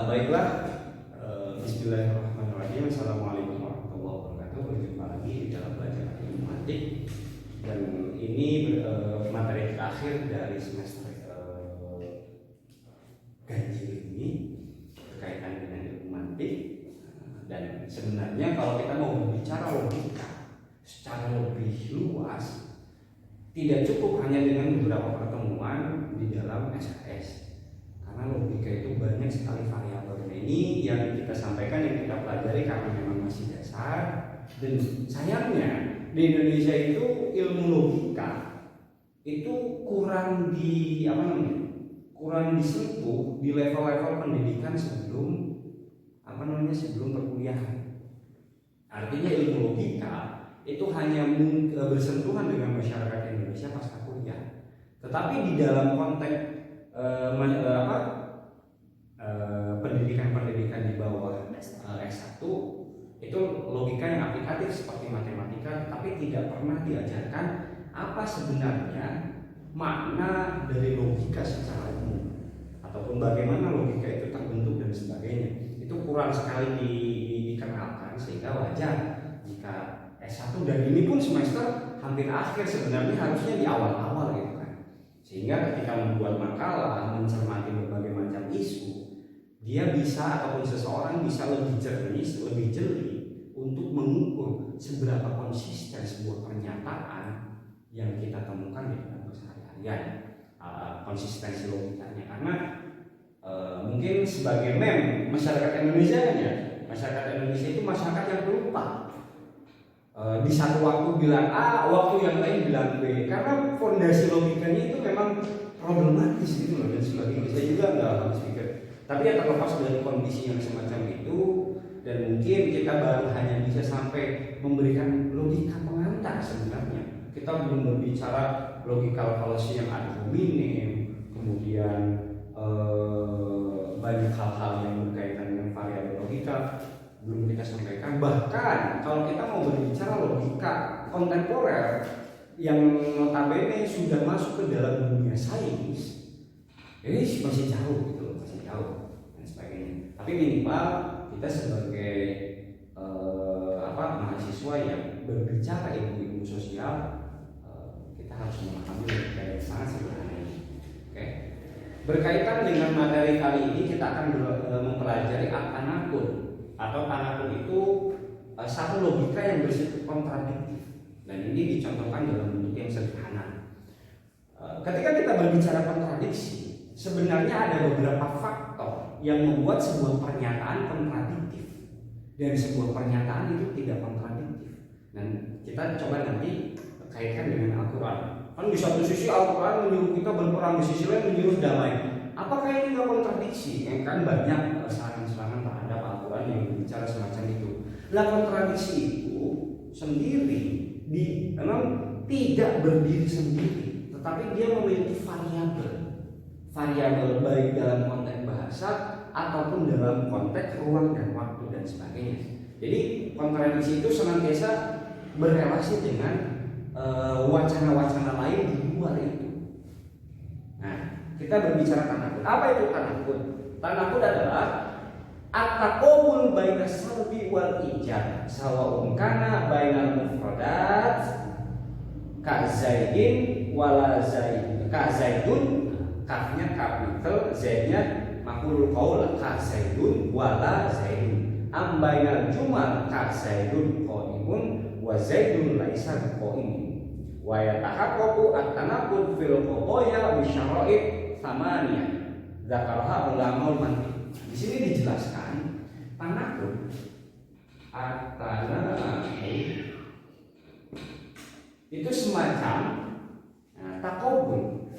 Baiklah, Bismillahirrahmanirrahim. Assalamualaikum warahmatullahi wabarakatuh. Berjumpa lagi di dalam belajar matematik, dan ini materi terakhir dari semester ganjil ini berkaitan dengan ilmu matematik. Dan sebenarnya kalau kita mau berbicara logika secara lebih luas, tidak cukup hanya dengan beberapa pertemuan di dalam SKS. Karena logika itu banyak sekali variabelnya. Ini yang kita sampaikan, yang kita pelajari karena memang masih dasar. Dan sayangnya di Indonesia itu ilmu logika itu kurang disentuh di level-level pendidikan sebelum sebelum perkuliahan. Artinya ilmu logika itu hanya bersentuhan dengan masyarakat Indonesia pasca kuliah. Tetapi di dalam konteks pendidikan di bawah S1 itu logika yang aplikatif seperti matematika, tapi tidak pernah diajarkan apa sebenarnya makna dari logika secara umum, ataupun bagaimana logika itu terbentuk dan sebagainya. Itu kurang sekali dikenalkan, sehingga wajar jika S1, dan ini pun semester hampir akhir sebenarnya, harusnya di awal-awal gitu kan. Sehingga ketika membuat makalah, mencermati berbagai macam isu, dia bisa, ataupun seseorang bisa lebih jernih, lebih jeli untuk mengukur seberapa konsisten sebuah pernyataan yang kita temukan di dalam keseharian, konsistensi logikanya. Karena mungkin sebagai masyarakat Indonesia itu masyarakat yang pelupa. Di satu waktu bilang A, waktu yang lain bilang B, karena fondasi logikanya itu memang problematis gitu loh, dan sebagainya. Saya juga nggak habis pikir. Tapi ya terlepas dari kondisi yang semacam itu, dan mungkin kita baru hanya bisa sampai memberikan logika pengantar sebenarnya. Kita belum berbicara logikal fallacy yang ad hominem, kemudian banyak hal-hal yang berkaitan dengan variabel logika belum kita sampaikan. Bahkan kalau kita mau berbicara logika kontemporer yang notabene sudah masuk ke dalam dunia sains, ini masih jauh gitu loh, masih jauh dan sebagainya. Tapi minimal kita sebagai mahasiswa yang berbicara ilmu sosial, kita harus memahami logika yang sangat sederhana ini. Oke. Berkaitan dengan materi kali ini, kita akan mempelajari at-tanaqud, atau tanaqud itu satu logika yang bersifat kontradiktif, dan ini dicontohkan dalam bentuk yang sederhana. Ketika kita berbicara kontradiksi, sebenarnya ada beberapa faktor yang membuat sebuah pernyataan kontradiktif dan sebuah pernyataan itu tidak kontradiktif. Dan kita coba nanti kaitkan dengan Al-Quran. Kan di satu sisi Al-Quran menyuruh kita berperang, di sisi lain menyuruh damai. Apakah ini tidak kontradiksi? Kan banyak serangan-serangan terhadap Al-Quran yang berbicara semacam itu. Lah, kontradiksi itu sendiri memang tidak berdiri sendiri, tetapi dia memiliki variabel baik dalam konteks bahasa ataupun dalam konteks ruang dan waktu dan sebagainya. Jadi kontradiksi itu senantiasa berrelasi dengan wacana-wacana lain di luar itu. Nah, kita berbicara tanaqud. Apa itu tanaqud? Tanaqud adalah at-taqabul baina salbi wal ijab, sawa'un kana bainal mufradat ka zaidin wala zaid, ka zaidun, kafnya kapital, zaidnya maqulul qaul, ka zaidun wala zaidun, am bainal jumal ka zaidun qaimun wa zaidun laisa biqaimin. Wa yatahaqqaqu at-tanaqud fil qadaya bi syara'id tsamaniyah dzakaraha ulamaul mantiq. Di sini dijelaskan tanaqud, itu semacam takobul,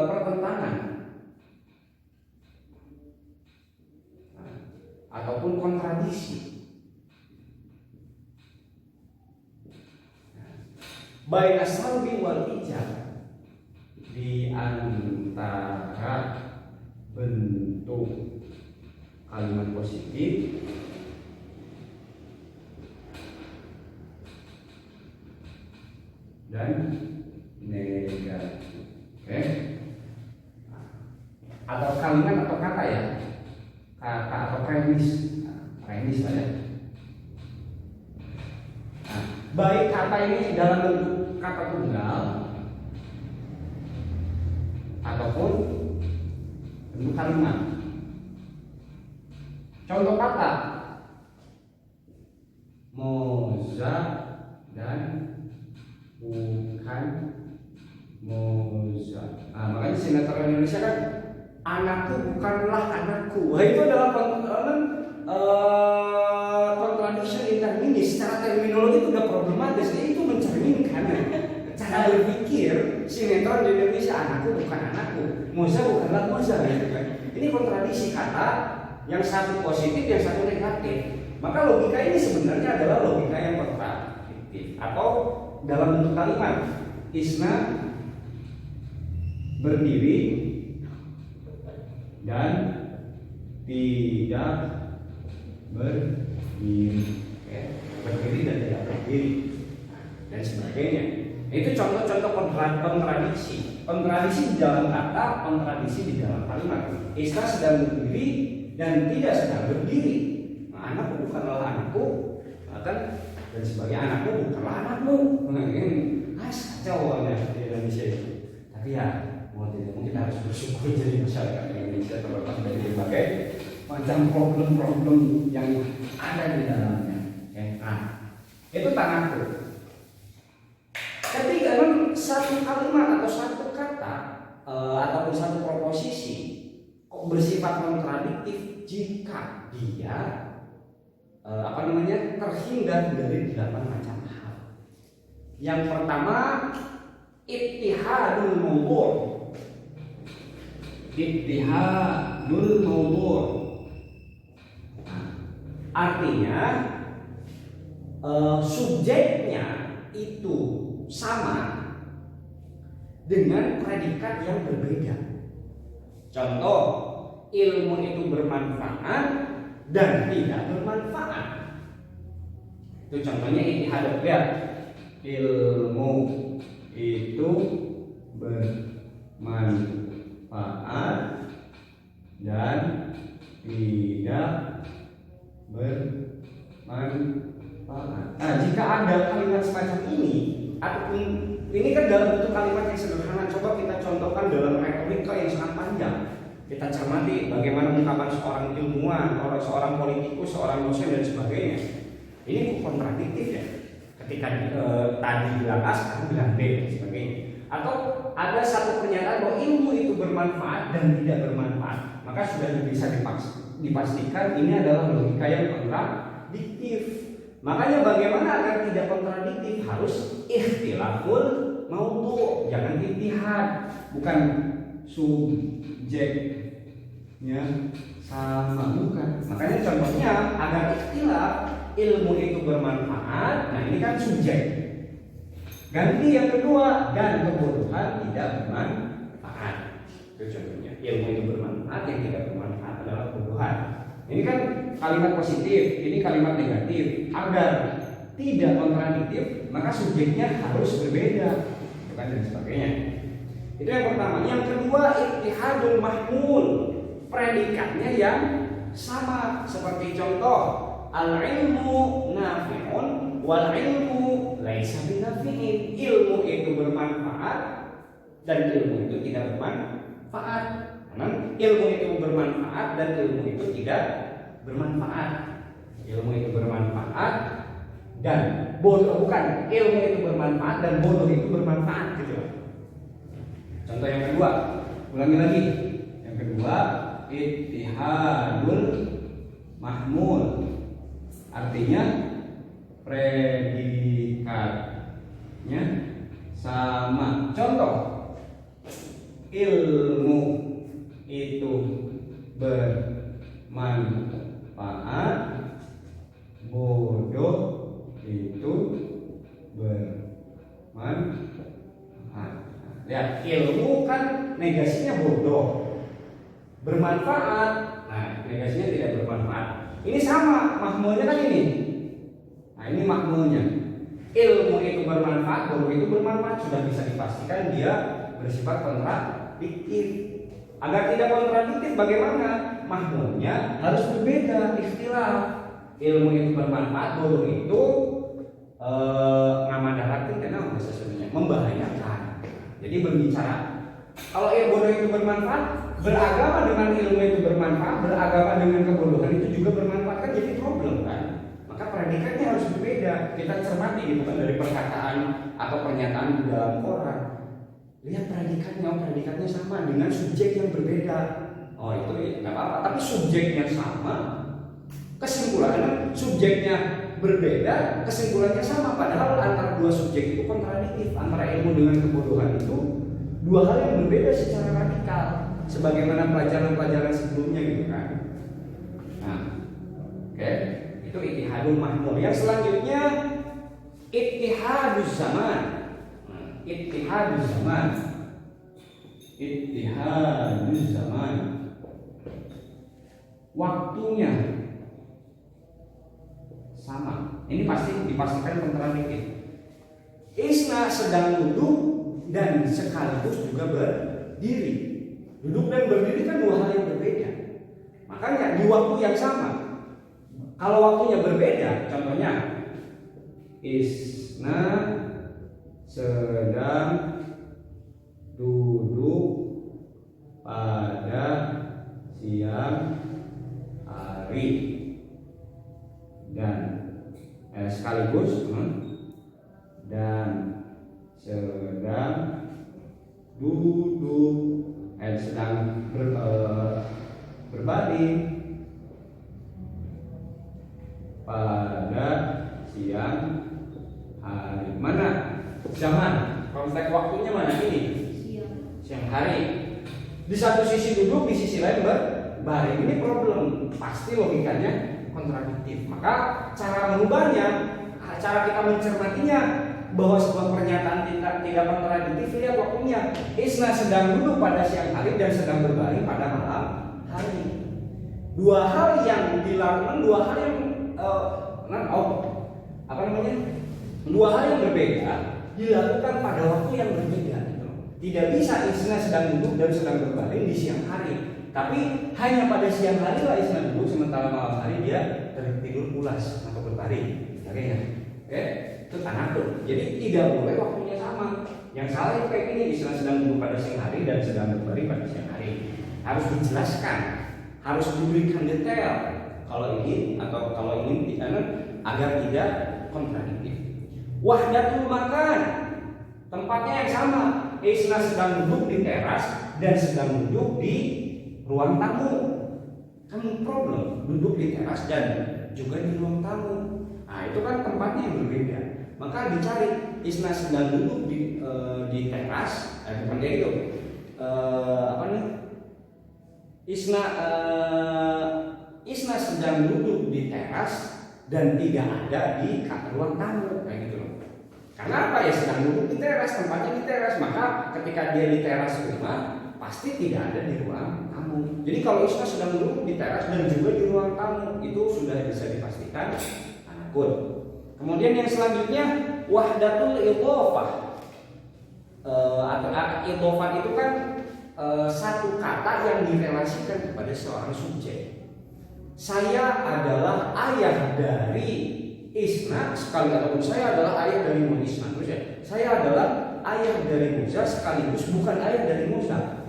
pertentangan ataupun kontradiksi baina salbi wal ijab, di antara bentuk kalimat positif dan negatif. Oke. Nah, atau kalimat atau kata ya, kata atau premis, premis lah ya. Nah, baik kata ini dalam bentuk kata tunggal ataupun bentuk kalimat. Contoh kata moza dan bukan moza. Nah, makanya sinetron Indonesia kan anakku bukanlah anakku. Wah, itu adalah contradiction in terminis. Secara terminologi itu udah problematis. Itu mencerminkan cara berpikir sinetron di Indonesia, anakku bukan anakku, moza bukanlah moza, gitu kan. Ini kontradiksi kata, yang satu positif, yang satu negatif. Maka logika ini sebenarnya adalah logika yang kontradiktif. Atau dalam bentuk kalimat, Isna berdiri dan tidak berdiri, berdiri dan tidak berdiri, dan sebagainya. Itu contoh-contoh kontradiksi. Kontradiksi di dalam kata, kontradiksi di dalam kalimat. Isna sedang berdiri dan tidak sedang berdiri. Nah, anakku bukanlah anakku, kan, dan sebagai anakku bukanlah anakmu. Nah, ini kacau di Indonesia itu. Tapi ya mau tidak mau kita harus bersyukur jadi masyarakat Indonesia terlepas dari berbagai macam problem-problem yang ada di dalamnya. Nah, itu tanganku. Tapi memang satu kalimat atau satu kata ataupun satu proposisi kok bersifat kontradiktif jika dia terhindar dari 8 macam hal. Yang pertama, ittihadul mawdu'. Ittihadul mawdu'. Artinya subjeknya itu sama dengan predikat yang berbeda. Contoh, ilmu itu bermanfaat dan tidak bermanfaat. Itu contohnya ittihad, ya. Ilmu itu bermanfaat dan tidak bermanfaat. Nah, jika ada kalimat semacam ini, ataupun ini kan dalam bentuk kalimat yang sederhana, coba kita contohkan dalam retorika yang sangat panjang. Kita cermati bagaimana ungkapan seorang ilmuwan, seorang politikus, seorang dosen dan sebagainya. Ini kontradiktif ya. Ketika tadi bilang A, sekarang bilang B dan sebagainya. Atau ada satu pernyataan bahwa ilmu itu bermanfaat dan tidak bermanfaat, maka sudah bisa dipastikan ini adalah logika yang kontradiktif. Makanya bagaimana agar tidak kontradiktif, harus ikhtilaful mawdu', jangan ittihad, bukan subjeknya sama, bukan. Makanya contohnya agar ikhtilaf, ilmu itu bermanfaat, nah ini kan subjek. Ganti yang kedua, dan kebodohan tidak bermanfaat. Itu contohnya, ilmu itu bermanfaat, yang tidak bermanfaat adalah kebodohan. Ini kan kalimat positif, ini kalimat negatif. Agar tidak kontradiktif, maka subjeknya harus berbeda, bukan, dan sebagainya. Itu yang pertama. Yang kedua, ittihadul mahmul, predikatnya yang sama. Seperti contoh, al-ilmu nafi'un wal ilmu laisa binafi'in. Ilmu itu bermanfaat dan ilmu itu tidak bermanfaat. Karena ilmu itu bermanfaat dan ilmu itu tidak bermanfaat. Ilmu itu bermanfaat dan bodoh, bukan, ilmu itu bermanfaat dan bodoh itu bermanfaat, gitu. Contoh yang kedua, ulangi lagi. Yang kedua, ittihadul mahmul, artinya predikatnya sama. Contoh, ilmu itu bermanfaat, bodoh itu bermanfaat. Lihat, ilmu kan negasinya bodoh, bermanfaat, nah negasinya tidak bermanfaat. Ini sama, mahmulnya kan ini. Nah ini mahmulnya, ilmu itu bermanfaat, bodoh itu bermanfaat. Sudah bisa dipastikan dia bersifat kontradiktif. Agar tidak kontradiktif, bagaimana? Mahmulnya harus berbeda, istilah. Ilmu itu bermanfaat, bodoh itu ngamadaratin karena bahasa Sundanya membahayakan. Jadi berbicara, kalau bodoh itu bermanfaat, beragama dengan ilmu itu bermanfaat, beragama dengan kebodohan itu juga bermanfaat, kan jadi problem kan. Maka predikatnya harus berbeda. Kita cermati gitu kan dari perkataan atau pernyataan di dalam Quran. Lihat predikatnya sama dengan subjek yang berbeda. Oh itu ya nggak apa-apa. Tapi subjeknya sama, kesimpulannya subjeknya berbeda, kesimpulannya sama. Padahal antara dua subjek itu kontradiktif. Antara ilmu dengan kebodohan itu dua hal yang berbeda secara radikal. Sebagaimana pelajaran-pelajaran sebelumnya gitu kan. Nah, oke. Itu ittihadul mahmul. Yang selanjutnya ittihaduz zaman. Ittihaduz zaman. Ittihaduz zaman. Waktunya sama. Ini pasti dipastikan kontradiktif. Isna sedang duduk dan sekaligus juga berdiri. Duduk dan berdiri kan dua hal yang berbeda. Makanya di waktu yang sama. Kalau waktunya berbeda, contohnya Isna sedang duduk pada siang hari dan sekaligus dan sedang duduk sedang berbaring pada siang hari. Mana zaman? Konteks waktunya mana ini? Siang hari. Di satu sisi duduk, di sisi lain berbaring. Ini problem. Pasti logikanya kontradiktif. Maka cara mengubahnya, cara kita mencermatinya bahwa sebuah pernyataan tidak kontradiktif, lihat waktunya. Isna sedang duduk pada siang hari dan sedang berbaring pada malam hari. Dua hal yang dilakukan, dua hal yang dua hal yang berbeda dilakukan pada waktu yang berbeda. Tidak bisa Isna sedang duduk dan sedang berbaring di siang hari. Tapi hanya pada siang hari lah Isna duduk, sementara malam hari dia tertidur pulas atau berbaring. Oke, itu tanakul. Jadi tidak boleh waktunya sama. Yang salah itu kayak gini, Isna sedang duduk pada siang hari dan sedang berbaring pada siang hari. Harus dijelaskan, harus diberikan detail. Kalau ini atau kalau ini agar tidak kontradiktif. Wahdatul makan, tempatnya yang sama. Isna sedang duduk di teras dan sedang duduk di ruang tamu. Kan problem, duduk di teras dan juga di ruang tamu. Nah itu kan tempatnya yang berbeda. Maka dicari Isna sedang duduk di teras, bukan kayak gitu. Isna sedang duduk di teras dan tidak ada di ruang tamu, kayak gitu loh. Karena apa ya, sedang duduk di teras, tempatnya di teras, maka ketika dia di teras rumah pasti tidak ada di ruang tamu. Jadi kalau Isna sedang duduk di teras dan juga di ruang tamu, itu sudah bisa dipastikan anakun. Kemudian yang selanjutnya wahdatul idhofah. Idhofah itu kan satu kata yang direlasikan kepada seorang subjek. Saya adalah ayah dari Isna sekali, ataupun saya adalah ayah dari Isna. Terus ya, saya adalah ayah dari Musa sekaligus bukan ayah dari Musa.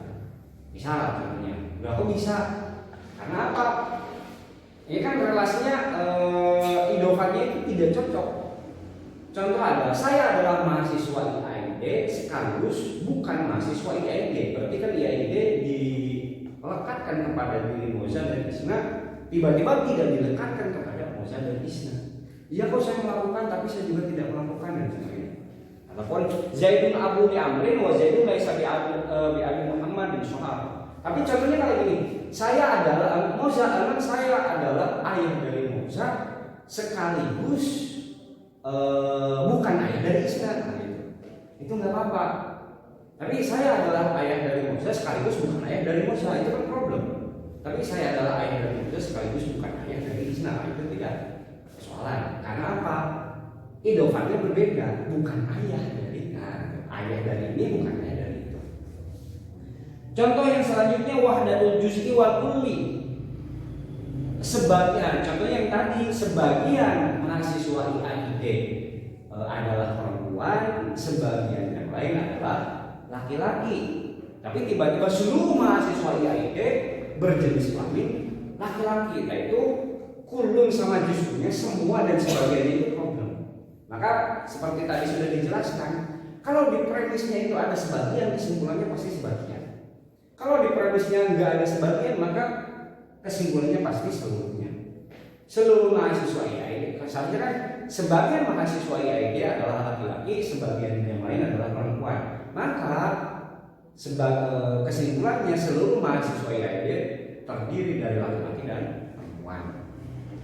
Bisa contohnya. Enggak kok bisa? Karena apa? Ini kan relasinya idhofahnya itu tidak cocok. Contoh adalah saya adalah mahasiswa IAIN sekaligus bukan mahasiswa IAIN. Berarti kan IAIN dilekatkan kepada diri Musa dan Isna, tiba-tiba tidak dilekatkan kepada Musa dan Isna. Iya kok saya melakukan, tapi saya juga tidak melakukan dan sebagainya. Ataupun Zaidun Abu Amrin wa Zaidun laisa bi Abi Muhammad bin Syuhab. Tapi contohnya kayak gini, saya adalah Musa, anak saya adalah ayah dari Musa sekaligus bukan ayah dari Isna. Itu nggak apa-apa. Tapi saya adalah ayah dari Musa sekaligus bukan ayah dari Musa, itu kan problem. Tapi saya adalah ayah dari Musa sekaligus bukan ayah dari Isna, itu tidak persoalan. Karena apa? Idhofahnya berbeda, bukan ayah dari ayah dari ini bukan ayah dari itu. Contoh yang selanjutnya wahdatul juz'i wal kulli. Sebagian, contoh yang tadi sebagian mahasiswa IAID adalah perempuan, sebagian yang lain adalah laki-laki. Tapi tiba-tiba seluruh mahasiswa IAID berjenis kelamin laki-laki, yaitu kulun sama juz'unya semua dan sebagiannya itu problem. Maka seperti tadi sudah dijelaskan, kalau di premisnya itu ada sebagian, kesimpulannya pasti sebagian. Kalau di premisnya nggak ada sebagian, maka kesimpulannya pasti seluruhnya. Seluruh mahasiswa IAID, misalnya kan sebagian mahasiswa IAID adalah laki-laki, sebagian yang lain adalah perempuan. Maka kesimpulannya seluruh mahasiswa IAID terdiri dari laki-laki dan perempuan.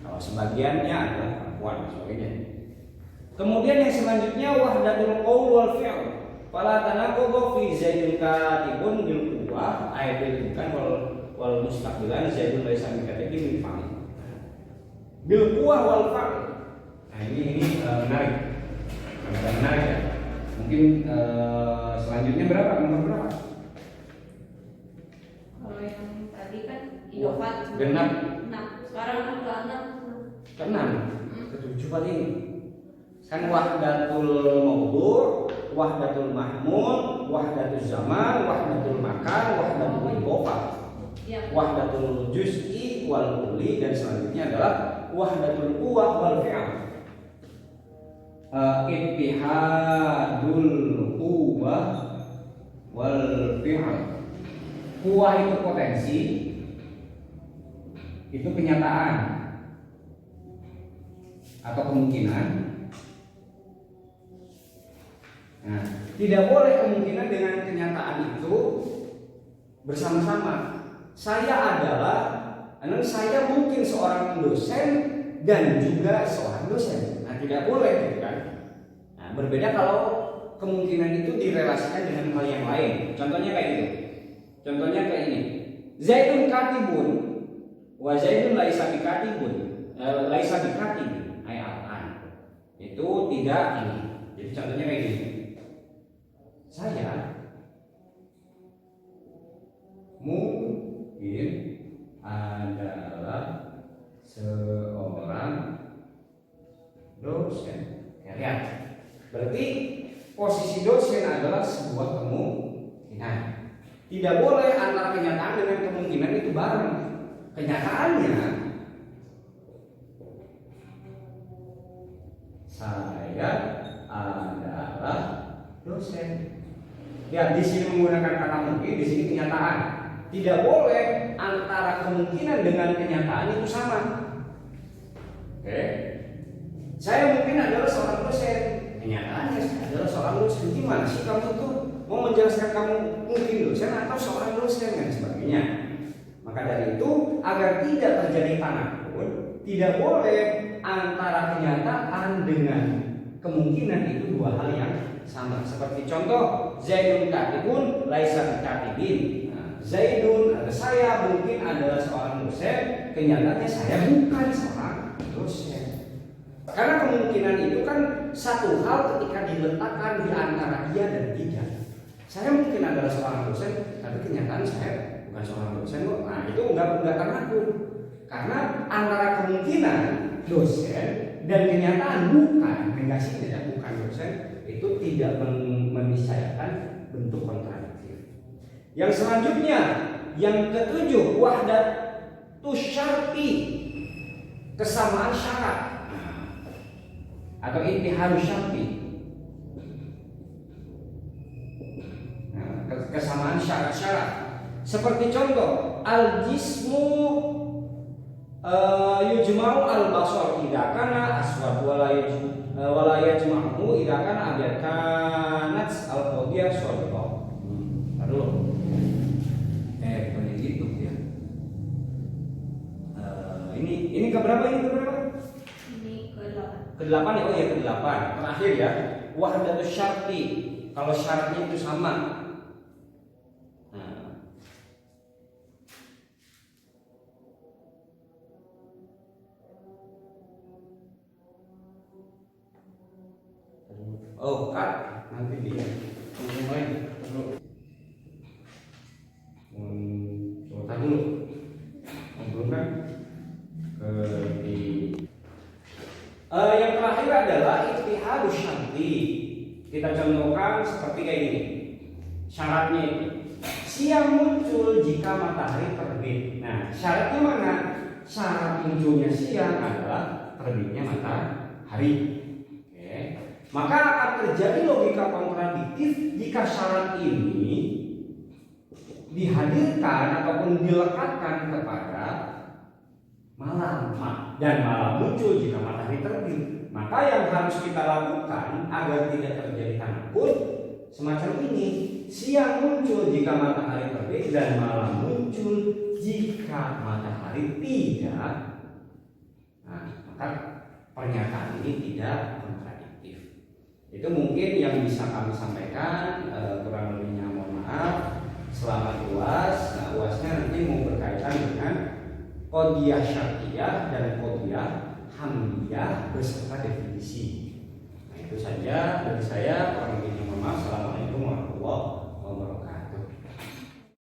Kalau sebagiannya adalah perempuan dan sebagainya. Kemudian yang selanjutnya wahdatul qaul wal fi'l. Fala tanaqudhu fi zaidun katibun bil quwwah ayatul kan wal mustaqbilan zaidun laisa min katibin bil fa'il. Bil quwwah wal fa'il. Nah ini menarik. Menarik ya. Mungkin selanjutnya berapa? Nomor berapa? Kalau yang tadi kan idofat genap. Sekarang kan ke-6. Ke-6. Ke-7 paling. Kan wahdatul mawdu', wahdatul mahmud, wahdatul zaman, wahdatul makan, wahdatul idofah, wahdatul juz'i wal kulli, dan selanjutnya adalah wahdatul quwwah wal fi'l. Ittihadul quwwah wal fi'l. Quwwah itu potensi, itu kenyataan atau kemungkinan. Nah, tidak boleh kemungkinan dengan kenyataan itu bersama-sama. Saya mungkin seorang dosen dan juga seorang dosen. Nah, tidak boleh, kan? Nah, berbeda kalau kemungkinan itu direlasikan dengan hal yang lain. Contohnya kayak gitu. Contohnya kayak ini. Zaidun katibun wa Zaidun laisa bikatibun. Laisa bikatibun ayatan. Itu tidak ini. Jadi contohnya kayak gini. Saya mungkin adalah seorang dosen. Ya, lihat. Berarti posisi dosen adalah sebuah kemungkinan. Tidak boleh antara kenyataan dengan kemungkinan itu bareng. Kenyataannya saya adalah dosen. Ya, di sini menggunakan kata mungkin, di sini kenyataan. Tidak boleh antara kemungkinan dengan kenyataan itu sama. Oke. Saya mungkin adalah seorang dosen. Kenyataannya saya adalah seorang dosen. Gimana sih kamu tuh mau menjelaskan kamu mungkin dosen atau seorang dosen dan sebagainya? Maka dari itu, agar tidak terjadi tanakul, tidak boleh antara kenyataan dengan kemungkinan itu dua hal yang sama. Seperti contoh Zaidun katibun laisa katibin. Nah, Zaidun ada saya mungkin adalah seorang dosen, kenyataannya saya bukan seorang dosen. Karena kemungkinan itu kan satu hal ketika diletakkan di antara dia dan tidak. Saya mungkin adalah seorang dosen, tapi kenyataan saya bukan seorang dosen. Nah, itu enggak tanakul. Karena antara kemungkinan dosen dan kenyataan bukan negasi tidak bukan dosen itu tidak meniscayakan bentuk kontradiktif. Yang selanjutnya, yang ketujuh, wahdatus syarti, kesamaan syarat atau ittihadus syarti. Nah, kesamaan syarat-syarat. Seperti contoh, al-jismu yujma'u al-basar idza kana aswad wala yajma'u idza kana abyad kanat al-qadiyah shadiqah. Aduh. Bukan gitu ya. Ini keberapa ini keberapa? Ini ke-8. Ke-8 ya, oh ya ke-8. Terakhir ya, wahdatus syarti. Kalau syaratnya itu sama. Oh, Kak, nanti dia ngomong lagi. Kita contohkan seperti kayak gini. Syaratnya itu siang muncul jika matahari terbit. Nah, syaratnya mana? Syarat munculnya siang adalah terbitnya matahari. Oke. Maka akan terjadi logika kontradiktif jika syarat ini dihadirkan ataupun dilekatkan kepada malam, dan malam muncul jika matahari terbit. Maka yang harus kita lakukan agar tidak terjadi tanakut semacam ini: siang muncul jika matahari terbit dan malam muncul jika matahari tidak. Nah, maka pernyataan ini tidak kontradiktif. Itu mungkin yang bisa kami sampaikan. Kurang lebihnya mohon maaf. Selamat UAS. Nah, UASnya nanti mau berkaitan dengan qadhiyah syar'iyyah dan qadhiyah hamdiyah beserta definisi. Nah, itu saja dari saya.